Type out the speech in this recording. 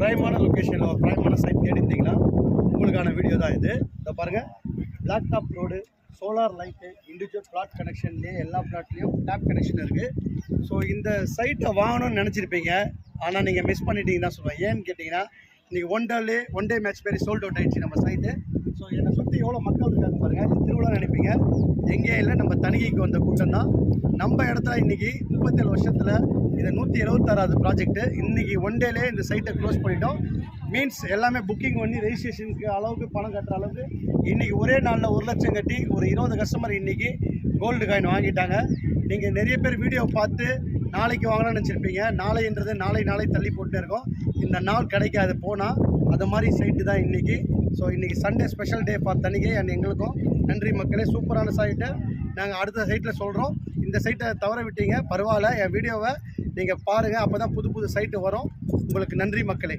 ப்ரைமான லொக்கேஷனில் ஒரு ப்ரைமான சைட் தேடிருந்தீங்கன்னா உங்களுக்கான வீடியோ தான் இது. இதை பாருங்கள், block top road, solar light, individual flat கனெக்ஷன்லேயே எல்லா பிளாட்லேயும் டேப் கனெக்ஷன் இருக்குது. ஸோ இந்த சைட்டை வாங்கணும்னு நினச்சிருப்பீங்க, ஆனால் நீங்கள் மிஸ் பண்ணிட்டீங்கன்னு தான் சொல்லுவேன். ஏன்னு கேட்டிங்கன்னா, இன்றைக்கி ஒன் டே மேட்ச் பேரி சோல்ட் அவுட் ஆகிடுச்சு நம்ம சைட்டு. ஸோ என்னை சுற்றி எவ்வளோ மக்கள் இருக்காங்க பாருங்கள். திருவிழா நினைப்பீங்க, எங்கேயும் இல்லை, நம்ம தணிக்கைக்கு வந்த கூட்டம் தான். நம்ம இடத்துல இன்றைக்கி 37 வருஷத்தில் இது 176வது ப்ராஜெக்ட்டு. இன்றைக்கி ஒன் டேலே இந்த சைட்டை க்ளோஸ் பண்ணிட்டோம். மீன்ஸ் எல்லாமே புக்கிங் பண்ணி ரெஜிஸ்ட்ரேஷனுக்கு அளவுக்கு பணம் கட்டுற அளவுக்கு இன்றைக்கி ஒரே நாளில் 1 லட்சம் கட்டி ஒரு 20 கஸ்டமர் இன்றைக்கி கோல்டு காயின் வாங்கிட்டாங்க. நீங்கள் நிறைய பேர் வீடியோ பார்த்து நாளைக்கு வாங்கலாம்னு நினச்சிருப்பீங்க. நாளைன்றது நாளை தள்ளி போட்டு இருக்கோம். இந்த நாள் கிடைக்காது போனால் அது மாதிரி சைட்டு தான் இன்றைக்கி. ஸோ இன்றைக்கி Sunday special day for Thanigai and எங்களுக்கும் நன்றி மக்களே. சூப்பரான சைட்டை நாங்கள் அடுத்த சைட்டில் சொல்கிறோம். இந்த சைட்டை தவற விட்டீங்க, பரவாயில்ல, என் வீடியோவை நீங்கள் பாருங்கள். அப்போ தான் புது சைட்டு வரும். உங்களுக்கு நன்றி மக்களே.